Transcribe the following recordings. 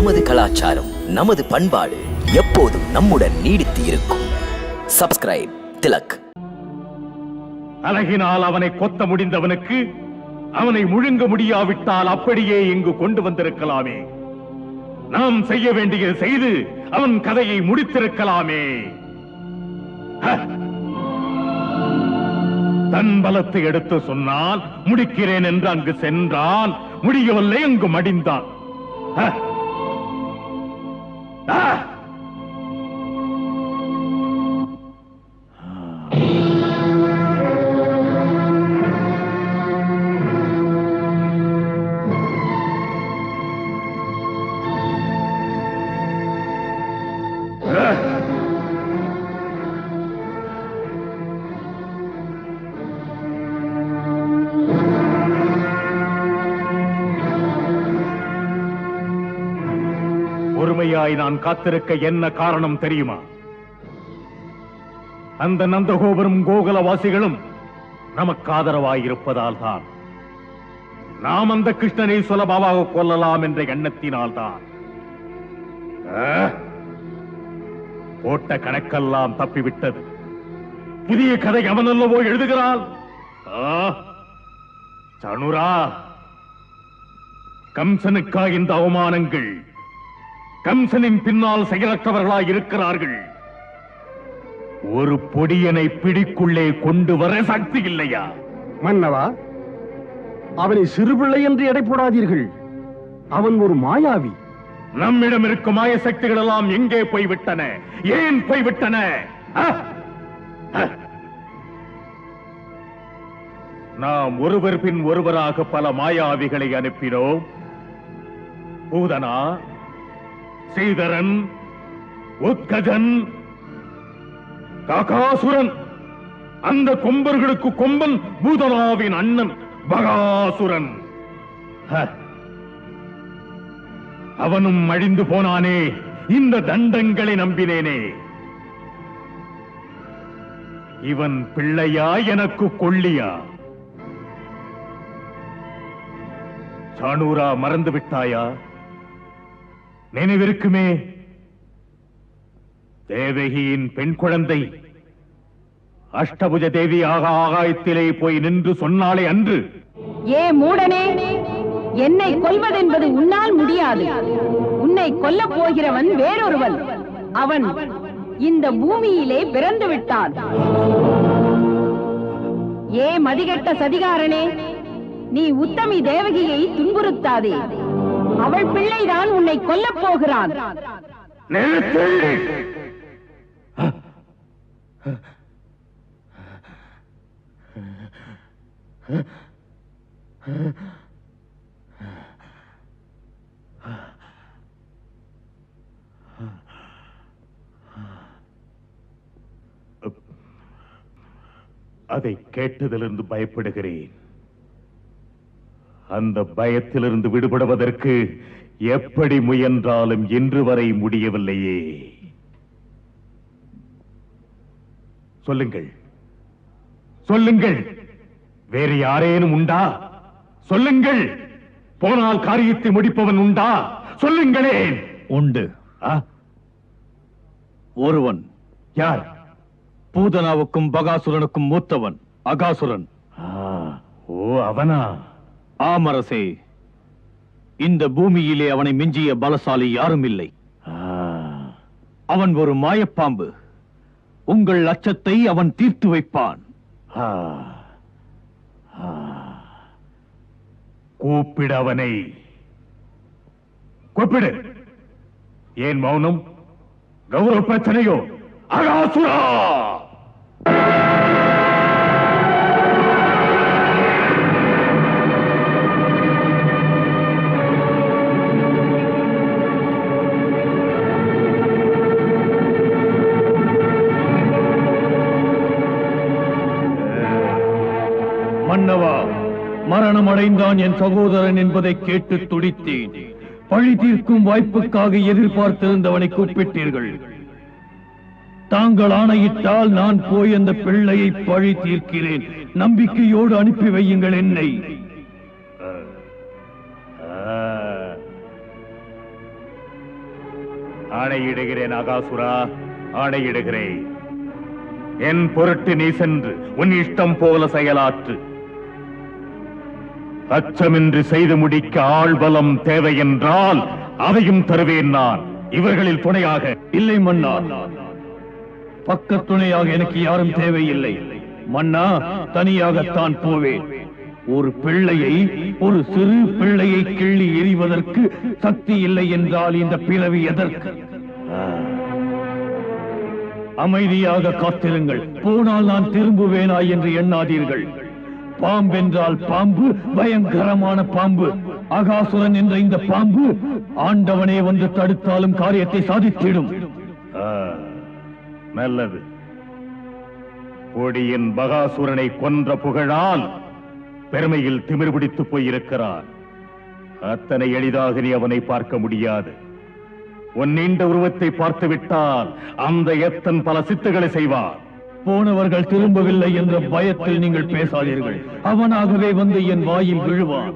நமது கலாச்சாரம், நமது பண்பாடு எப்போதும் நம்முடன் நீடித்து இருக்கும். சப்ஸ்கிரைப் திலக். அழகினால் அவனை கொத்த முடிந்தவனுக்கு அவனை முழுங்க முடியாவிட்டால் அப்படியே இங்கு கொண்டு வந்திருக்கலாமே. நாம் செய்ய வேண்டியது செய்து அவன் கதையை முடித்திருக்கலாமே. தன் பலத்தை எடுத்து சொன்னால் முடிக்கிறேன் என்று அங்கு சென்றான், முடியவில்லை, அங்கு மடிந்தான். பொறுமையாய் நான் காத்திருக்க என்ன காரணம் தெரியுமா? அந்த நந்தகோபுரம் கோகுலவாசிகளும் நமக்கு ஆதரவாயிருப்பதால் தான். நாம் அந்த கிருஷ்ணனை சுலபமாக கொல்லலாம் என்ற எண்ணத்தினால் தான். போட்ட கணக்கெல்லாம் தப்பிவிட்டது. புதிய கதை அவனல்லவோ எழுதுகிறாள். சனுரா, கம்சனுக்கா இந்த அவமானங்கள்? கம்சனின் பின்னால் செயலற்றவர்களாய் இருக்கிறார்கள். ஒரு பொடியனை பிடிக்குள்ளே கொண்டு வர சக்தி இல்லையா? மன்னவா, அவனை சிறுபிள்ளை என்று எடை போடாதீர்கள். அவன் ஒரு மாயாவி. நம்மிடம் இருக்கும் மாய சக்திகள் எல்லாம் எங்கே போய்விட்டன? ஏன் போய்விட்டன? நாம் ஒருவர் பின் ஒருவராக பல மாயாவிகளை அனுப்பினோம். பூதனா, சீதரன், உத்கஜன், காகாசுரன், அந்த கொம்பர்களுக்கு கொம்பன் பூதனாவின் அண்ணன் பகாசுரன். அவனும் அழிந்து போனானே. இந்த தண்டங்களை நம்பினேனே. இவன் பிள்ளையா எனக்கு கொள்ளியா? சானூரா, மறந்து விட்டாயா? நினைவிருக்குமே, தேவகியின் பெண் குழந்தை அஷ்டபுஜ தேவியாக ஆகாயத்திலே போய் நின்று சொன்னாலே அன்று. ஏ மூடனே, என்னை கொல்வதென்பது உன்னால் முடியாது. உன்னை கொல்ல போகிறவன் வேறொருவன். அவன் இந்த பூமியிலே பிறந்து விட்டான். ஏ மதிகெட்ட சதிகாரனே, நீ உத்தமி தேவகியை துன்புறுத்தாதே. அவள் பிள்ளைதான் உன்னை கொல்லப் போகிறான். அதை கேட்டதிலிருந்து பயப்படுகிறேன். அந்த பயத்திலிருந்து விடுபடுவதற்கு எப்படி முயன்றாலும் இன்று வரை முடியவில்லையே. சொல்லுங்கள், சொல்லுங்கள், வேறு யாரேனும் உண்டா? சொல்லுங்கள். போனால் காரியத்தை முடிப்பவன் உண்டா? சொல்லுங்களேன். உண்டு. ஒருவன். யார்? பூதனாவுக்கும் பகாசுரனுக்கும் மூத்தவன் அகாசுரன். ஓ, அவனா? ஆமரசே, இந்த பூமியிலே அவனை மிஞ்சிய பலசாலி யாரும் இல்லை. அவன் ஒரு மாயப்பாம்பு. உங்கள் அச்சத்தை அவன் தீர்த்து வைப்பான். கூப்பிடு அவனை. கூப்பிடு. ஏன் மௌனம்? கௌரவ பிரச்சனையோ? அகாசுரா! மன்னவா, மரணம் அடைந்தான் என் சகோதரன் என்பதை கேட்டு துடித்தேன். பழி தீர்க்கும் வாய்ப்புக்காக எதிர்பார்த்திருந்தவனை கூப்பிட்டீர்கள். தாங்கள் ஆணையிட்டால் நான் போய் அந்த பிள்ளையை பழி தீர்க்கிறேன். நம்பிக்கையோடு அனுப்பி வையுங்கள் என்னை. ஆணையிடுகிறேன் அகாசுரா, ஆணையிடுகிறேன். என் பொருட்டு நீ சென்று உன் இஷ்டம் போல செயலாற்று. அச்சமின்றி செய்து முடிக்க ஆள்பலம் தேவை என்றால் அதையும் தருவேன் நான், இவர்களில் துணையாக. இல்லை மன்னா, பக்க துணையாக எனக்கு யாரும் தேவையில்லை மன்னா. தனியாகத்தான் போவேன். ஒரு பிள்ளையை, ஒரு சிறு பிள்ளையை கிள்ளி எறிவதற்கு சக்தி இல்லை என்றால் இந்த பிறவி எதற்கு? அமைதியாக காத்திருங்கள். போனால் நான் திரும்புவேனா என்று எண்ணாதீர்கள். பாம்பென்றால் பாம்பு, பயங்கரமான பாம்பு. அகாசுரன் என்ற இந்த பாம்பு ஆண்டவனே வந்து தடுத்தாலும் காரியத்தை சாதித்திடும். நல்லது. கொடியின் பகாசுரனை கொன்ற புகழால் பெருமையில் திமிர் பிடித்து போயிருக்கிறான். அத்தனை எளிதாக நீ அவனை பார்க்க முடியாது. உன் நீண்ட உருவத்தை பார்த்து விட்டால் அந்த எத்தன் பல சித்துகளை செய்வான். போனவர்கள் திரும்பவில்லை என்ற பயத்தில் நீங்கள் பேசாதீர்கள். அவனாகவே வந்து என் வாயில் விழுவான்.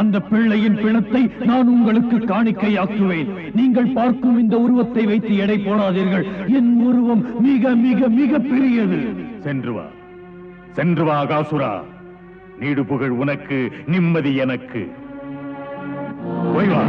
அந்த பிள்ளையின் பிணத்தை நான் உங்களுக்கு காணிக்கையாக்குவேன். நீங்கள் பார்க்கும் இந்த உருவத்தை வைத்து எடை போடாதீர்கள். என் உருவம் மிக மிக மிக பெரியது. சென்று வா, சென்று வா அகாசுரா. நீடு புகழ் உனக்கு, நிம்மதி எனக்கு. போய் வா.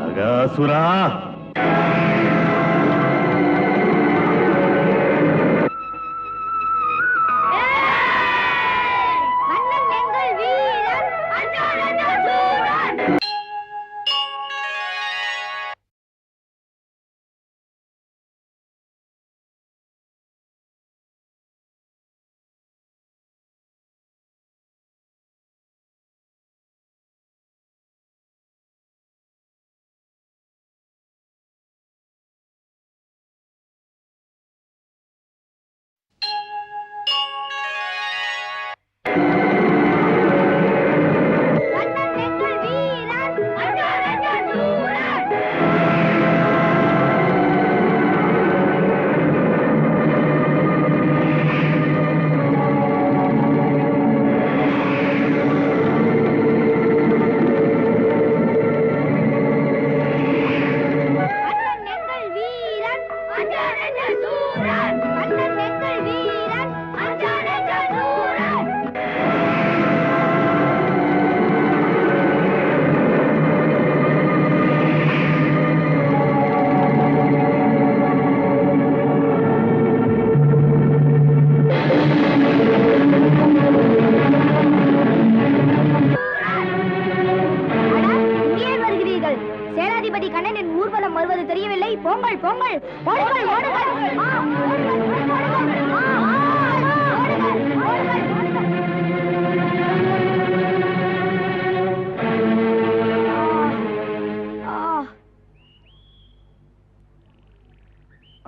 அகாசுரா,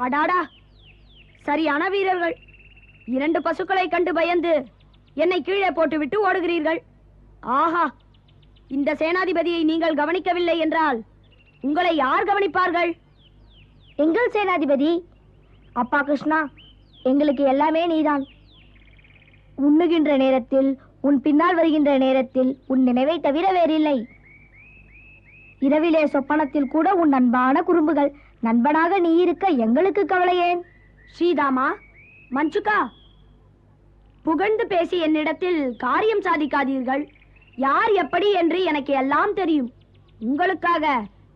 அடாடா, சரியான வீரர்கள். 2 பசுக்களை கண்டு பயந்து என்னை கீழே போட்டுவிட்டு ஓடுகிறீர்கள். ஆஹா, இந்த சேனாதிபதியை நீங்கள் கவனிக்கவில்லை என்றால் உங்களை யார் கவனிப்பார்கள்? எங்கள் சேனாதிபதி அப்பா கிருஷ்ணா, எங்களுக்கு எல்லாமே நீதான். உண்ணுகின்ற நேரத்தில், உன் பின்னால் வருகின்ற நேரத்தில் உன் நினைவை தவிர வேறில்லை. இரவிலே சொப்பனத்தில் கூட உன் அன்பான குறும்புகள். நண்பனாக நீ இருக்க எங்களுக்கு கவலையேன்? ஸ்ரீதாமா, மஞ்சுகா, புகழ்ந்து பேசி என்னிடத்தில் காரியம் சாதிக்காதீர்கள். யார் எப்படி என்று எனக்கு எல்லாம் தெரியும். உங்களுக்காக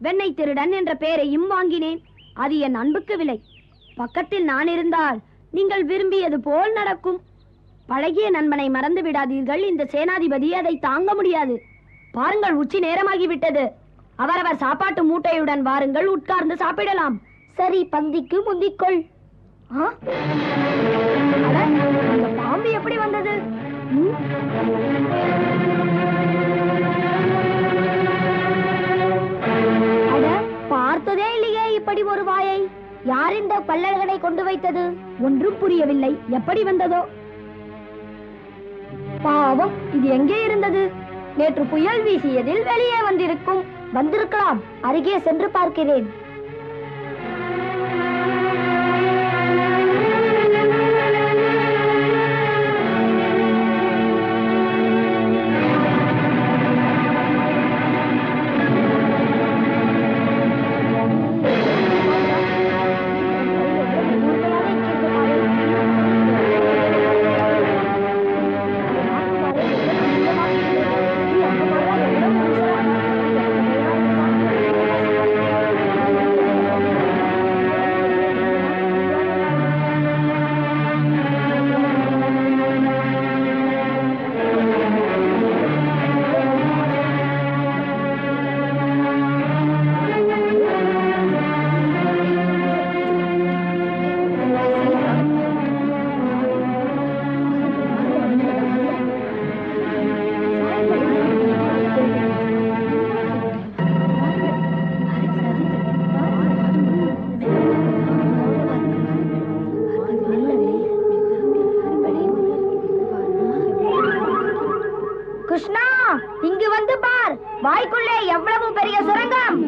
வெண்ணெய் திருடன் என்ற பெயரையும் வாங்கினேன். அது என் அன்புக்கு விலை. பக்கத்தில் நான் இருந்தால் நீங்கள் விரும்பியது போல் நடக்கும். பழகிய நண்பனை மறந்து விடாதீர்கள். இந்த சேனாதிபதி அதை தாங்க முடியாது. பாருங்கள், உச்சி நேரமாகிவிட்டது. அவரவர் சாப்பாட்டு மூட்டையுடன் வாருங்கள், உட்கார்ந்து சாப்பிடலாம். சரி, பந்திக்கு முந்திக்கொள். இந்த பாம்பு எப்படி வந்தது? பார்த்ததே இல்லையே இப்படி ஒரு வாயை. யார் இந்த பல்லழகனை கொண்டு வைத்தது? ஒன்றும் புரியவில்லை. எப்படி வந்ததோ? பாவம், இது எங்கே இருந்தது? நேற்று புயல் வீசியதில் வெளியே வந்திருக்கலாம். அருகே சென்று பார்க்கிறேன். கிருஷ்ணா, இங்கு வந்து பார். வாய்க்குள்ளே எவ்வளவு பெரிய சுரங்கம்.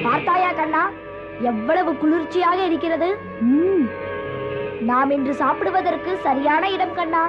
பார்த்தாயா கண்ணா, எவ்வளவு குளிர்ச்சியாக இருக்கிறது. நாம் இன்று சாப்பிடுவதற்கு சரியான இடம் கண்ணா.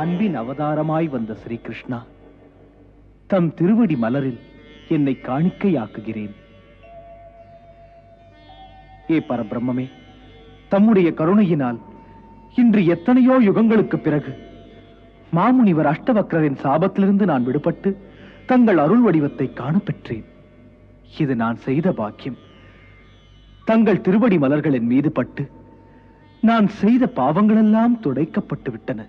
அன்பின் அவதாரமாய் வந்த ஸ்ரீகிருஷ்ணா, தம் திருவடி மலரில் என்னை காணிக்கையாக்குகிறேன். ஏ பரபிரம்மே, தம்முடைய கருணையினால் இன்று எத்தனையோ யுகங்களுக்கு பிறகு மாமுனிவர் அஷ்டவக்ரரின் சாபத்திலிருந்து நான் விடுபட்டு தங்கள் அருள் வடிவத்தை காணப்பெற்றேன். இது நான் செய்த பாக்கியம். தங்கள் திருவடி மலர்களின் மீது பட்டு நான் செய்த பாவங்களெல்லாம் துடைக்கப்பட்டு விட்டன.